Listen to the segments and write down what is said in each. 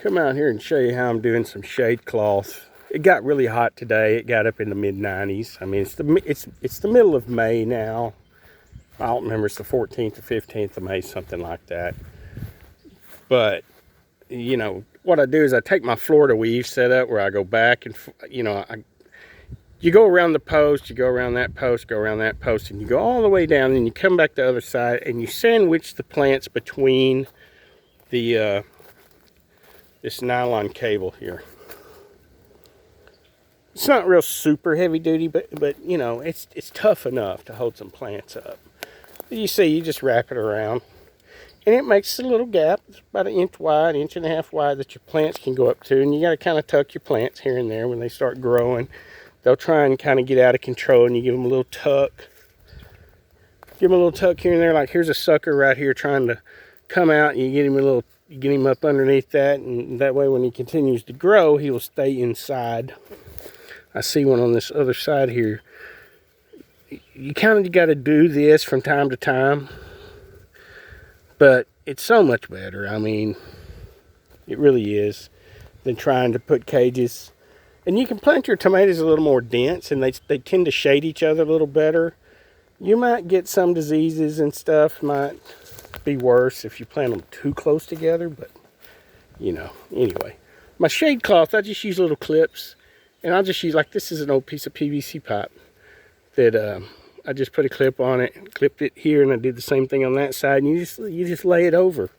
Come out here and show you how I'm doing some shade cloth. It got really hot today. It got up in the mid-90s. I mean, it's the middle of May now. I don't remember, it's the 14th or 15th of May, something like that. But, you know, what I do is I take my Florida weave setup where I go back and, you know, you go around the post, you go around that post, go around that post, and you go all the way down, and you come back the other side, and you sandwich the plants between the this nylon cable here. It's not real super heavy duty, but you know, it's tough enough to hold some plants up. You see, you just wrap it around, and it makes a little gap. It's about 1 inch wide, 1.5 inches wide, that your plants can go up to, and you got to kind of tuck your plants here and there when they start growing. They'll try and kind of get out of control, and you give them a little tuck. Give them a little tuck here and there. Like, here's a sucker right here trying to come out, and you get him a little. You get him up underneath that, and that way when he continues to grow, he will stay inside. I see one on this other side here. You kind of got to do this from time to time, but it's so much better. I mean, it really is, than trying to put cages. And you can plant your tomatoes a little more dense, and they tend to shade each other a little better. You might get some diseases and stuff, might be worse if you plant them too close together, but you know, anyway. My shade cloth, I just use little clips, and I'll just use, like, this is an old piece of PVC pipe that I just put a clip on it, clipped it here, and I did the same thing on that side, and you just lay it over.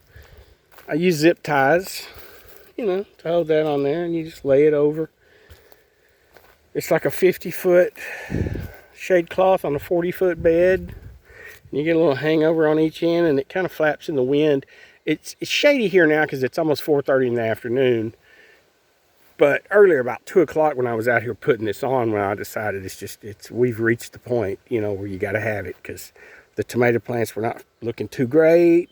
I use zip ties, you know, to hold that on there, and you just lay it over. It's like a 50-foot shade cloth on a 40-foot bed. You get a little hangover on each end, and it kind of flaps in the wind. It's shady here now because it's almost 4:30 in the afternoon. But earlier, about 2 o'clock, when I was out here putting this on, when I decided we've reached the point, you know, where you got to have it, because the tomato plants were not looking too great.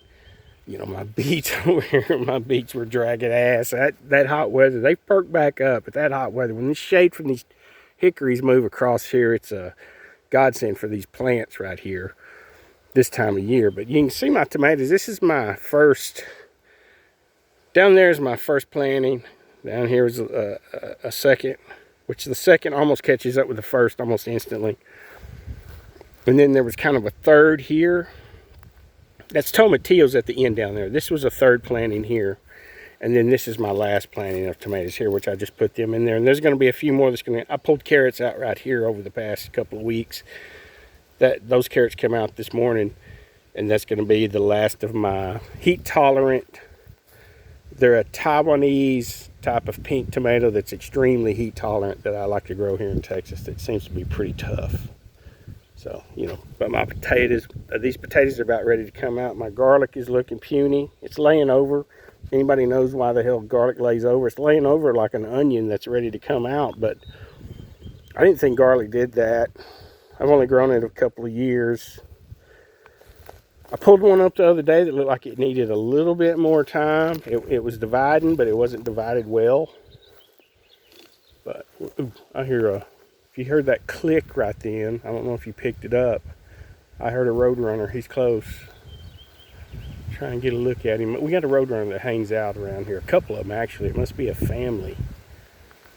You know, my beets over here, my beets were dragging ass. That hot weather, they perked back up. But that hot weather, when the shade from these hickories move across here, it's a godsend for these plants right here this time of year. But you can see my tomatoes. This is my first, down there is my first planting. Down here is a second, which the second almost catches up with the first almost instantly. And then there was kind of a third here. That's tomatillos at the end down there. This was a third planting here. And then this is my last planting of tomatoes here, which I just put them in there. And there's going to be a few more that's going to, I pulled carrots out right here over the past couple of weeks. Those carrots come out this morning, and that's going to be the last of my heat tolerant. They're a Taiwanese type of pink tomato that's extremely heat tolerant that I like to grow here in Texas. That seems to be pretty tough. So, you know, but my potatoes, these potatoes are about ready to come out. My garlic is looking puny. It's laying over. Anybody knows why the hell garlic lays over? It's laying over like an onion that's ready to come out, but I didn't think garlic did that. I've only grown it a couple of years. I pulled one up the other day that looked like it needed a little bit more time. It was dividing, but it wasn't divided well. But ooh, I hear if you heard that click right then, I don't know if you picked it up. I heard a roadrunner. He's close. Try and get a look at him. We got a roadrunner that hangs out around here. A couple of them, actually. It must be a family.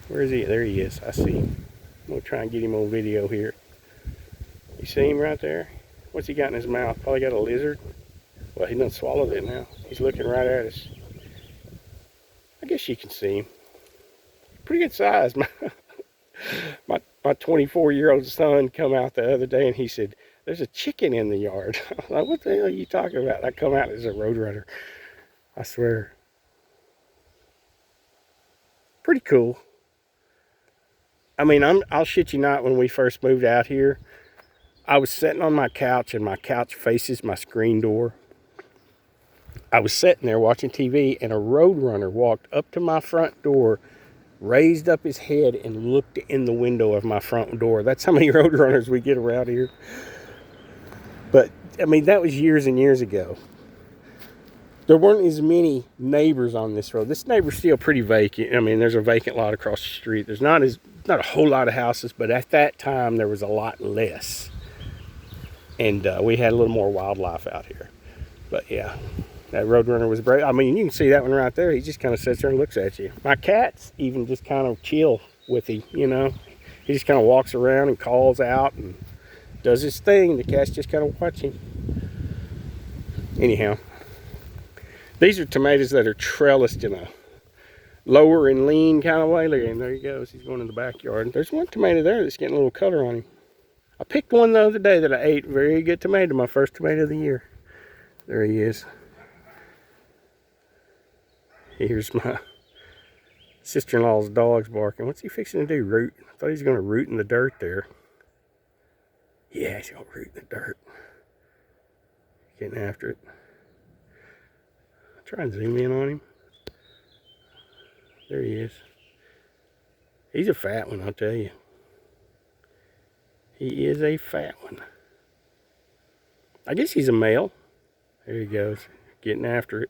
Where is he? There he is. I see him. I'm going to try and get him on video here. You see him right there? What's he got in his mouth? Probably got a lizard. Well, he done swallowed it now. He's looking right at us. I guess you can see him. Pretty good size. My 24-year-old son come out the other day, and he said, "There's a chicken in the yard." I was like, "What the hell are you talking about?" I come out, there's a roadrunner. I swear. Pretty cool. I mean, I'll shit you not, when we first moved out here, I was sitting on my couch, and my couch faces my screen door. I was sitting there watching TV, and a roadrunner walked up to my front door, raised up his head, and looked in the window of my front door. That's how many roadrunners we get around here. But, I mean, that was years and years ago. There weren't as many neighbors on this road. This neighbor's still pretty vacant. I mean, there's a vacant lot across the street. There's not a whole lot of houses, but at that time, there was a lot less. And we had a little more wildlife out here. But, yeah. That roadrunner was brave. I mean, you can see that one right there. He just kind of sits there and looks at you. My cat's even just kind of chill with him, you know. He just kind of walks around and calls out and does his thing. The cat's just kind of watching. Anyhow, these are tomatoes that are trellised in a lower and lean kind of way. Look at him, there he goes. He's going in the backyard. There's one tomato there that's getting a little color on him. I picked one the other day that I ate. Very good tomato, my first tomato of the year. There he is. Here's my sister-in-law's dog's barking. What's he fixing to do? Root? I thought he was going to root in the dirt there. Yeah, he's going to root in the dirt. Getting after it. I'll try and zoom in on him. There he is. He's a fat one, I'll tell you. He is a fat one. I guess he's a male. There he goes, getting after it.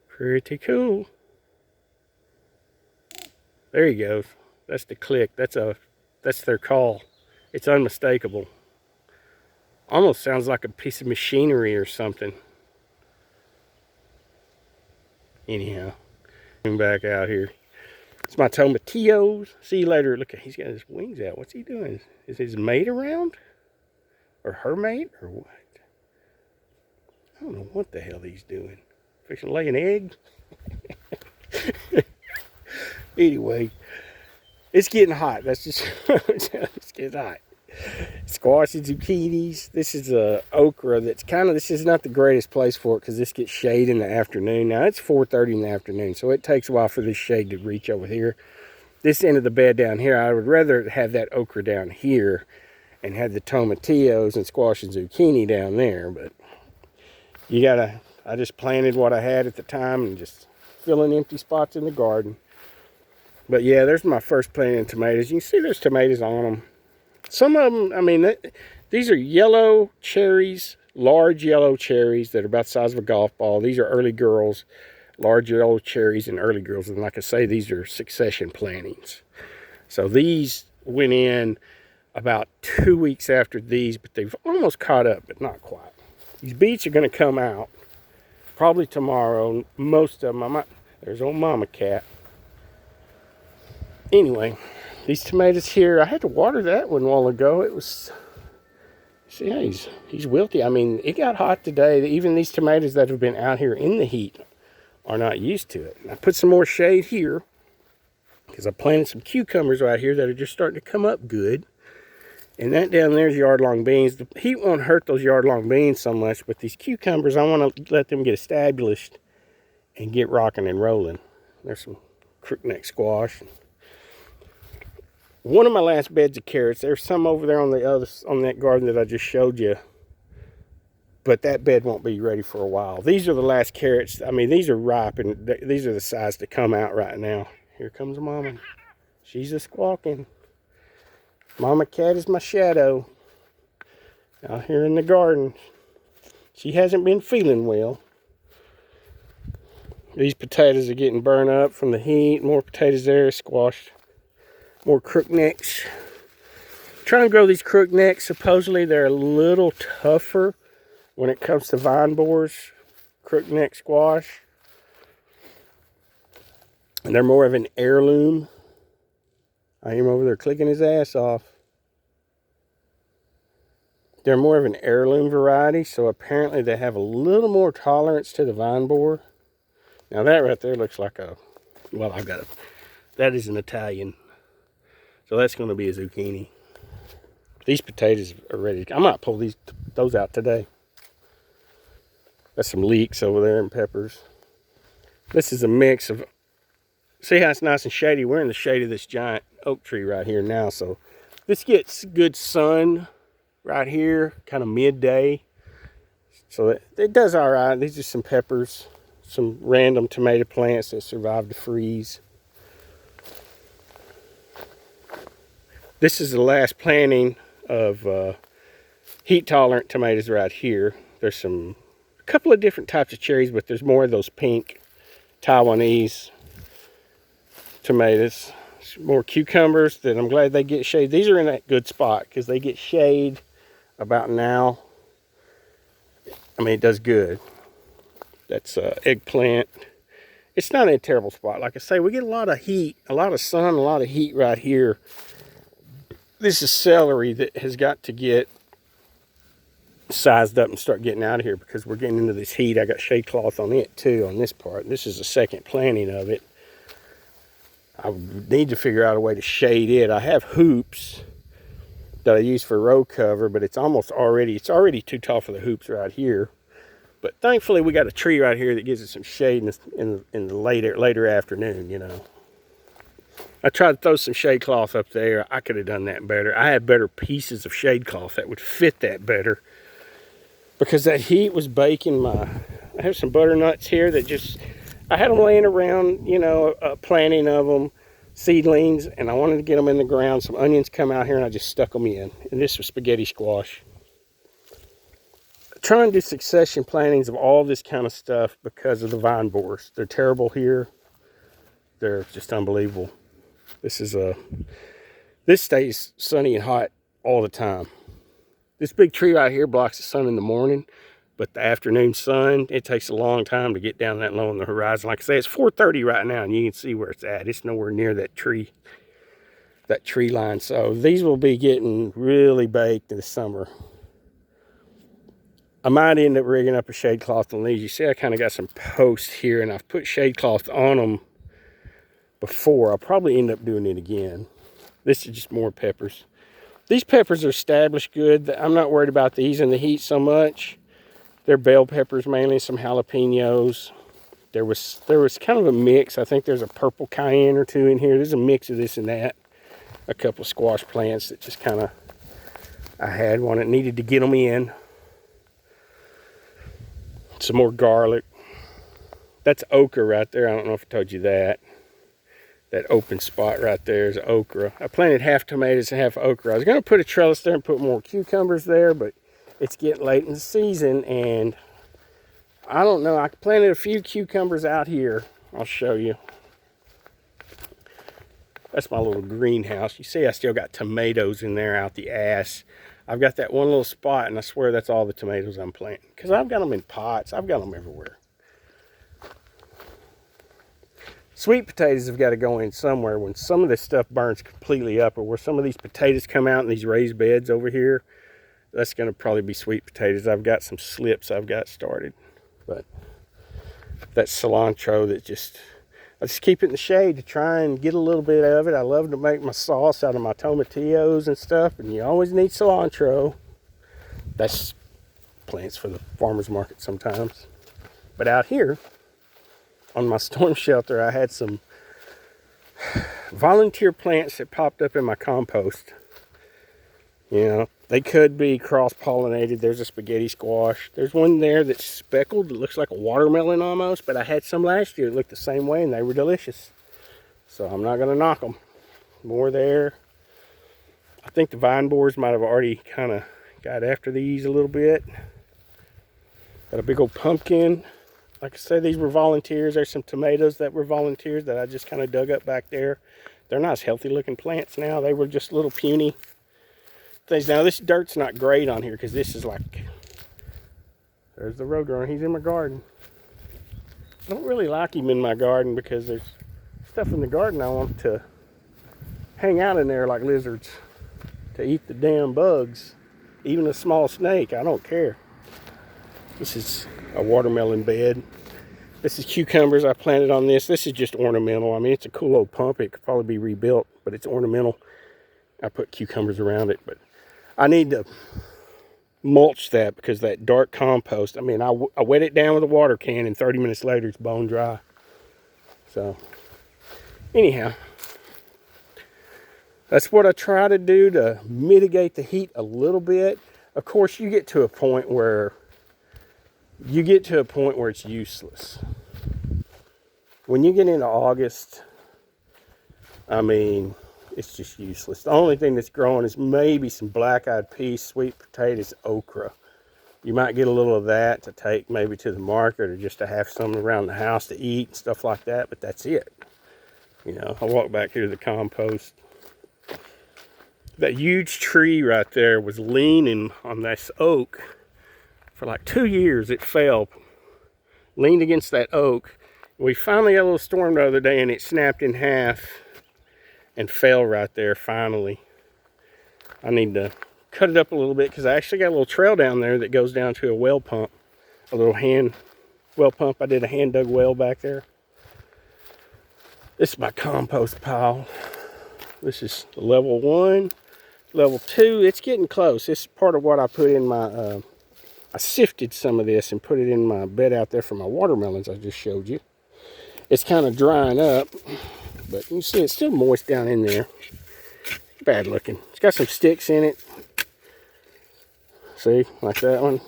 Pretty cool. There he goes. That's the click. That's their call. It's unmistakable. Almost sounds like a piece of machinery or something. Anyhow, coming back out here. It's my tomatillos. See you later. Look, he's got his wings out. What's he doing? Is his mate around? Or her mate? Or what? I don't know what the hell he's doing. Fixing to lay an egg? Anyway, it's getting hot. That's just, it's getting hot. Squash and zucchinis. This is a okra that's kind of, this is not the greatest place for it because this gets shade in the afternoon. Now it's 4:30 in the afternoon, so it takes a while for this shade to reach over here. This end of the bed down here, I would rather have that okra down here and have the tomatillos and squash and zucchini down there, but you gotta, I just planted what I had at the time and just filling empty spots in the garden. But yeah, there's my first planting of tomatoes. You can see there's tomatoes on them. Some of them, I mean, these are yellow cherries, large yellow cherries that are about the size of a golf ball. These are early girls, large yellow cherries and early girls. And like I say, these are succession plantings. So these went in about 2 weeks after these, but they've almost caught up, but not quite. These beets are going to come out probably tomorrow. Most of them, there's old mama cat. Anyway, these tomatoes here, I had to water that one a while ago. It was, see how he's wilty. I mean, it got hot today. Even these tomatoes that have been out here in the heat are not used to it. And I put some more shade here because I planted some cucumbers right here that are just starting to come up good. And that down there's yard-long beans. The heat won't hurt those yard-long beans so much, but these cucumbers, I want to let them get established and get rocking and rolling. There's some crookneck squash. One of my last beds of carrots, there's some over there on that garden that I just showed you, but that bed won't be ready for a while. These are the last carrots. I mean, these are ripe, and these are the size to come out right now. Here comes Mama. She's a squawking. Mama cat is my shadow out here in the garden. She hasn't been feeling well. These potatoes are getting burned up from the heat. More potatoes there, squashed. More crooknecks. Trying to grow these crooknecks. Supposedly they're a little tougher when it comes to vine borers. Crookneck squash. And they're more of an heirloom. I am over there clicking his ass off. They're more of an heirloom variety, so apparently they have a little more tolerance to the vine borer. Now that right there looks like a, well, I've got a, that is an Italian. So that's going to be a zucchini. These potatoes are ready. I might pull those out today. That's some leeks over there and peppers. This is a mix of, see how it's nice and shady? We're in the shade of this giant oak tree right here now. So this gets good sun right here, kind of midday. So it does all right. These are some peppers, some random tomato plants that survived the freeze. This is the last planting of heat-tolerant tomatoes right here. There's a couple of different types of cherries, but there's more of those pink Taiwanese tomatoes. Some more cucumbers that I'm glad they get shade. These are in that good spot because they get shade about now. I mean, it does good. That's eggplant. It's not in a terrible spot. Like I say, we get a lot of heat, a lot of sun, a lot of heat right here. This is celery that has got to get sized up and start getting out of here because we're getting into this heat. I got shade cloth on it too, on this part. This is the second planting of it. I need to figure out a way to shade it. I have hoops that I use for row cover, but it's already too tall for the hoops right here. But thankfully we got a tree right here that gives it some shade in the later afternoon, you know. I tried to throw some shade cloth up there. I could have done that better. I had better pieces of shade cloth that would fit that better. Because that heat was baking I have some butternuts here that I had them laying around, you know, planting of them, seedlings, and I wanted to get them in the ground. Some onions come out here and I just stuck them in. And this was spaghetti squash. Trying to do succession plantings of all this kind of stuff because of the vine borers. They're terrible here. They're just unbelievable. This stays sunny and hot all the time. This big tree right here blocks the sun in the morning, but the afternoon sun, it takes a long time to get down that low on the horizon. Like I say, it's 4:30 right now, and you can see where it's at. It's nowhere near that tree line. So these will be getting really baked in the summer. I might end up rigging up a shade cloth on these. You see I kind of got some posts here, and I've put shade cloth on them before. I'll probably end up doing it again. This is just more peppers. These peppers are established good. I'm not worried about these in the heat so much. They're bell peppers mainly, some jalapenos. There was kind of a mix. I think there's a purple cayenne or two in here. There's a mix of this and that. A couple of squash plants that just kind of, I had one that needed to get them in. Some more garlic. That's okra right there. I don't know if I told you that. That open spot right there is okra. I planted half tomatoes and half okra. I was going to put a trellis there and put more cucumbers there, but it's getting late in the season, and I don't know. I planted a few cucumbers out here. I'll show you. That's my little greenhouse. You see I still got tomatoes in there out the ass. I've got that one little spot, and I swear that's all the tomatoes I'm planting. Because I've got them in pots. I've got them everywhere. Sweet potatoes have got to go in somewhere when some of this stuff burns completely up, or where some of these potatoes come out in these raised beds over here. That's going to probably be sweet potatoes. I've got some slips I've got started. But that's cilantro that I just keep it in the shade to try and get a little bit of it. I love to make my sauce out of my tomatillos and stuff, and you always need cilantro. That's plants for the farmer's market sometimes. But out here, on my storm shelter, I had some volunteer plants that popped up in my compost. You know, they could be cross-pollinated. There's a spaghetti squash. There's one there that's speckled. It looks like a watermelon almost, but I had some last year that looked the same way, and they were delicious. So I'm not going to knock them. More there. I think the vine borers might have already kind of got after these a little bit. Got a big old pumpkin. Like I said, these were volunteers. There's some tomatoes that were volunteers that I just kind of dug up back there. They're nice, healthy looking plants now. They were just little puny things. Now this dirt's not great on here because this is like, there's the roadrunner. He's in my garden. I don't really like him in my garden because there's stuff in the garden I want to hang out in there like lizards to eat the damn bugs. Even a small snake, I don't care. This is a watermelon bed. This is cucumbers I planted on this. This is just ornamental. I mean, it's a cool old pump. It could probably be rebuilt, but it's ornamental. I put cucumbers around it, but I need to mulch that because that dark compost, I mean, I wet it down with a water can and 30 minutes later it's bone dry. So, anyhow, that's what I try to do to mitigate the heat a little bit. Of course, you get to a point where it's useless. When you get into August, I mean, it's just useless. The only thing that's growing is maybe some black-eyed peas, sweet potatoes, okra. You might get a little of that to take maybe to the market or just to have some around the house to eat and stuff like that, but that's it. You know, I walk back here to the compost. That huge tree right there was leaning on this oak for like 2 years. It fell, leaned against that oak. We finally had a little storm the other day and it snapped in half and fell right there finally. I need to cut it up a little bit because I actually got a little trail down there that goes down to a well pump, a little hand well pump. I did a hand dug well back there. This is my compost pile. This is level 1. Level 2, it's getting close. This is part of what I put in my, I sifted some of this and put it in my bed out there for my watermelons I just showed you. It's kind of drying up, but you see it's still moist down in there. Bad looking. It's got some sticks in it. See, like that one.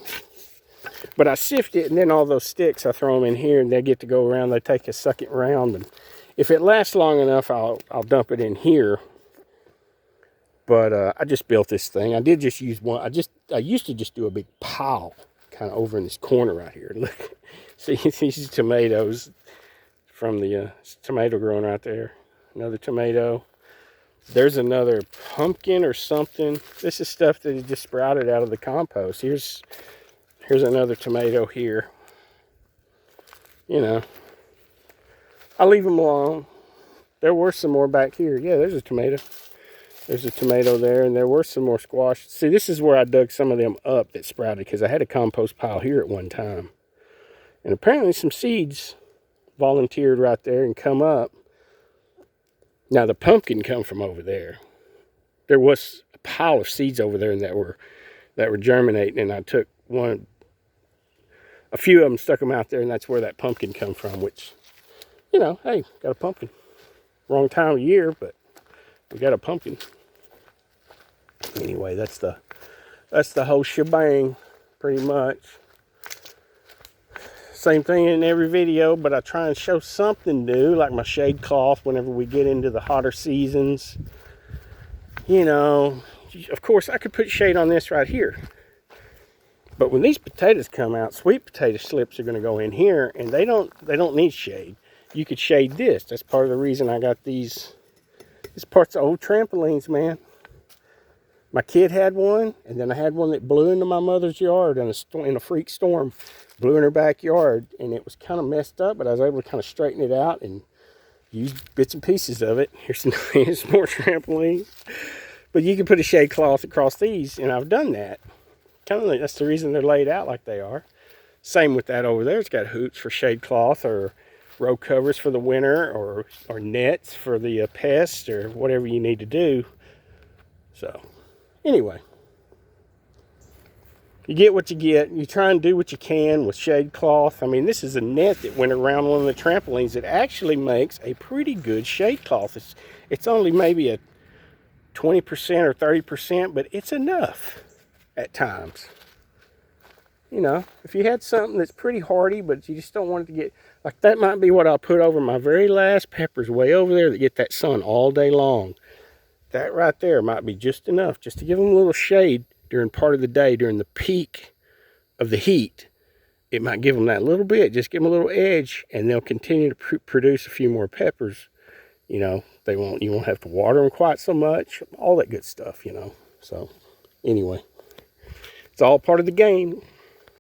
But I sift it, and then all those sticks, I throw them in here, and they get to go around. They take a second round, and if it lasts long enough, I'll dump it in here. But I just built this thing. I did just use one. I used to just do a big pile kind of over in this corner right here. Look, see these tomatoes from the tomato growing right there. Another tomato. There's another pumpkin or something. This is stuff that is just sprouted out of the compost. Here's another tomato here. You know, I leave them alone. There were some more back here. Yeah, there's a tomato. There's a tomato there, and there were some more squash. See, this is where I dug some of them up that sprouted, because I had a compost pile here at one time. And apparently some seeds volunteered right there and come up. Now, the pumpkin come from over there. There was a pile of seeds over there that were germinating, and I took a few of them, stuck them out there, and that's where that pumpkin come from, which, you know, hey, got a pumpkin. Wrong time of year, but we got a pumpkin. Anyway, that's the whole shebang, pretty much. Same thing in every video, but I try and show something new, like my shade cloth whenever we get into the hotter seasons. You know, of course I could put shade on this right here. But when these potatoes come out, sweet potato slips are going to go in here, and they don't need shade. You could shade this. That's part of the reason I got these. This part's old trampolines, man. My kid had one, and then I had one that blew into my mother's yard in a freak storm. Blew in her backyard, and it was kind of messed up, but I was able to kind of straighten it out and use bits and pieces of it. Here's more trampolines. But you can put a shade cloth across these, and I've done that. Kind of, that's the reason they're laid out like they are. Same with that over there. It's got hoops for shade cloth, or row covers for the winter, or nets for the pests, or whatever you need to do. So, anyway. You get what you get. You try and do what you can with shade cloth. I mean, this is a net that went around one of the trampolines that actually makes a pretty good shade cloth. It's only maybe a 20% or 30%, but it's enough at times. You know, if you had something that's pretty hardy, but you just don't want it to get, like that might be what I'll put over my very last peppers way over there that get that sun all day long. That right there might be just enough, just to give them a little shade during part of the day, during the peak of the heat. It might give them that little bit, just give them a little edge, and they'll continue to produce a few more peppers. You know, you won't have to water them quite so much, all that good stuff, you know. So, anyway, it's all part of the game.